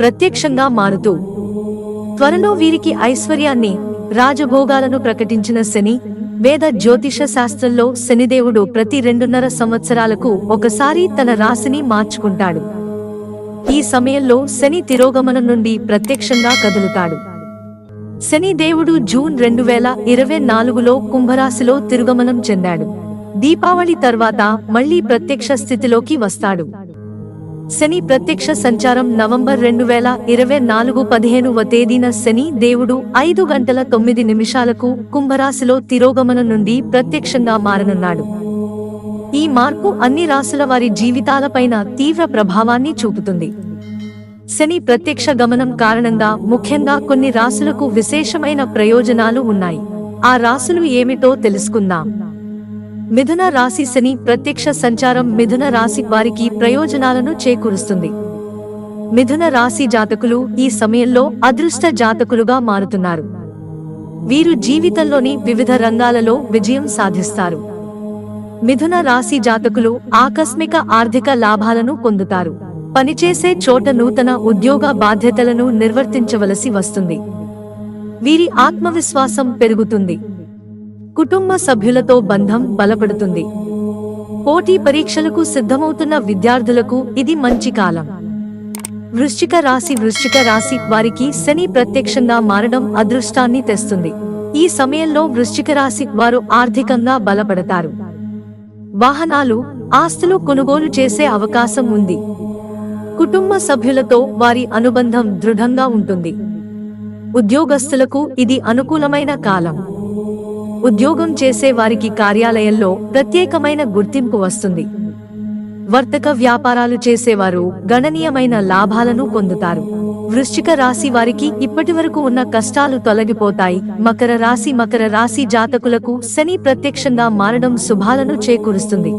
ప్రత్యక్షంగా మారుతూ త్వరలో వీరికి ఐశ్వర్యాన్ని, రాజభోగాలను ప్రకటించిన శని, వేద జ్యోతిష శాస్త్రంలో శనిదేవుడు ప్రతి 2.5 సంవత్సరాలకు ఒకసారి తన రాశిని మార్చుకుంటాడు. ఈ సమయంలో శని తిరోగమనం నుండి ప్రత్యక్షంగా కదులుతాడు. శని దేవుడు జూన్ 2024లో కుంభరాశిలో తిరోగమనం చెందాడు. దీపావళి తర్వాత మళ్లీ ప్రత్యక్ష స్థితిలోకి వస్తాడు. శని ప్రత్యక్ష సంచారం నవంబర్ 2024 15వ తేదీన శని దేవుడు 5:09 కుంభరాశిలో తిరోగమనం నుండి ప్రత్యక్షంగా మారనున్నాడు. ఈ మార్పు అన్ని రాశుల వారి జీవితాలపైన తీవ్ర ప్రభావాన్ని చూపుతుంది. శని ప్రత్యక్ష గమనం కారణంగా ముఖ్యంగా కొన్ని రాశులకు విశేషమైన ప్రయోజనాలు ఉన్నాయి. ఆ రాశులు ఏమిటో తెలుసుకుందాం. మిథున రాశి శని ప్రత్యక్ష సంచారం మిథున రాశి వారికి ప్రయోజనాలను చేకూరుస్తుంది. మిథున రాశి జాతకులు ఈ సమయంలో అదృష్ట జాతకులుగా మారుతున్నారు. వీరు జీవితంలోని వివిధ రంగాలలో విజయం సాధిస్తారు. మిథున రాశి జాతకులు ఆకస్మిక ఆర్థిక లాభాలను పొందుతారు. పనిచేసే చోట నూతన ఉద్యోగ బాధ్యతలను నిర్వర్తించవలసి వస్తుంది. వీరి ఆత్మవిశ్వాసం పెరుగుతుంది. కుటుంబ సభ్యులతో బంధం బలపడుతుంది. పోటీ పరీక్షలకు సిద్ధమవుతున్న విద్యార్థులకు ఇది మంచి కాలం. వృశ్చిక రాశి వారికి శని ప్రత్యక్షంగా మారడం అదృష్టాన్ని తెస్తుంది. ఈ సమయంలో వృశ్చిక రాశి వారు ఆర్థికంగా బలపడతారు. వాహనాలు, ఆస్తులు కొనుగోలు చేసే అవకాశం ఉంది. కుటుంబ సభ్యులతో వారి అనుబంధం దృఢంగా ఉంటుంది. ఉద్యోగస్తులకు ఇది అనుకూలమైన కాలం. ఉద్యోగం చేసే వారికి కార్యాలయంలో ప్రత్యేకమైన గుర్తింపు వస్తుంది. వర్తక వ్యాపారాలు చేసేవారు గణనీయమైన లాభాలను పొందుతారు. వృశ్చిక రాశి వారికి ఇప్పటివరకు ఉన్న కష్టాలు తొలగిపోతాయి. మకర రాశి జాతకులకు శని ప్రత్యక్షంగా మారడం శుభాలను చేకూరుస్తుంది.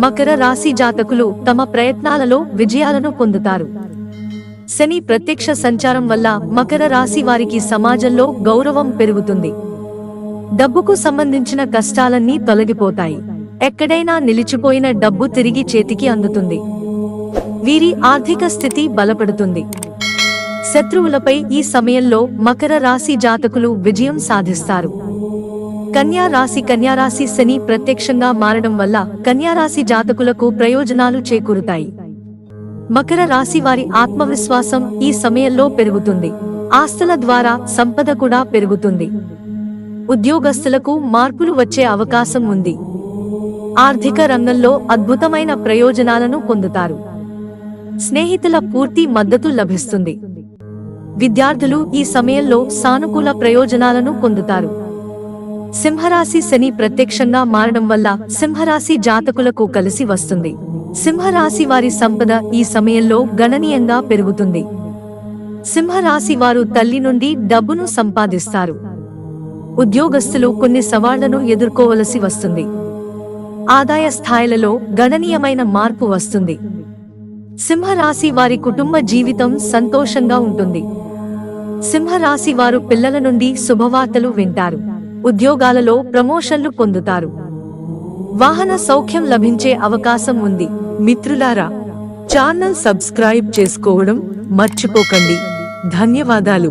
మకర రాశి జాతకులు తమ ప్రయత్నాలలో విజయాలను పొందుతారు. శని ప్రత్యక్ష సంచారం వల్ల మకర రాశి వారికి సమాజంలో గౌరవం పెరుగుతుంది. డబ్బుకు సంబంధించిన కష్టాలన్నీ తొలగిపోతాయి. ఎక్కడైనా నిలిచిపోయిన డబ్బు తిరిగి చేతికి అందుతుంది. వీరి ఆర్థిక స్థితి బలపడుతుంది. శత్రువులపై ఈ సమయంలో మకర రాశి జాతకులు విజయం సాధిస్తారు. కన్యా రాశి శని ప్రత్యక్షంగా మారడం వల్ల కన్యారాశి జాతకులకు ప్రయోజనాలు చేకూరుతాయి. మకర రాశి వారి ఆత్మవిశ్వాసం ఈ సమయంలో పెరుగుతుంది. ఆస్తుల ద్వారా సంపద కూడా పెరుగుతుంది. ఉద్యోగస్తులకు మార్పులు వచ్చే అవకాశం ఉంది. ఆర్థిక రంగంలో అద్భుతమైన ప్రయోజనాలను పొందుతారు. స్నేహితుల పూర్తి మద్దతు లభిస్తుంది. విద్యార్థులు ఈ సమయంలో సానుకూల ప్రయోజనాలను పొందుతారు. సింహరాశి శని ప్రత్యక్షంగా మారడం వల్ల సింహరాశి జాతకులకు కలిసి వస్తుంది. సింహరాశి వారి సంపద ఈ సమయంలో గణనీయంగా పెరుగుతుంది. సింహరాశి వారు తల్లి నుండి డబ్బును సంపాదిస్తారు. ఉద్యోగస్తులు కొన్ని సవాళ్లను ఎదుర్కోవలసి వస్తుంది. ఆదాయ స్థాయిలలో గణనీయమైన మార్పు వస్తుంది. సింహరాశి వారి కుటుంబ జీవితం సంతోషంగా ఉంటుంది. సింహరాశి వారు పిల్లల నుండి శుభవార్తలు వింటారు. ఉద్యోగాలలో ప్రమోషన్లు పొందుతారు. వాహన సౌఖ్యం లభించే అవకాశం ఉంది. మిత్రులారా, ఛానల్ సబ్స్క్రైబ్ చేసుకోవడం మర్చిపోకండి. ధన్యవాదాలు.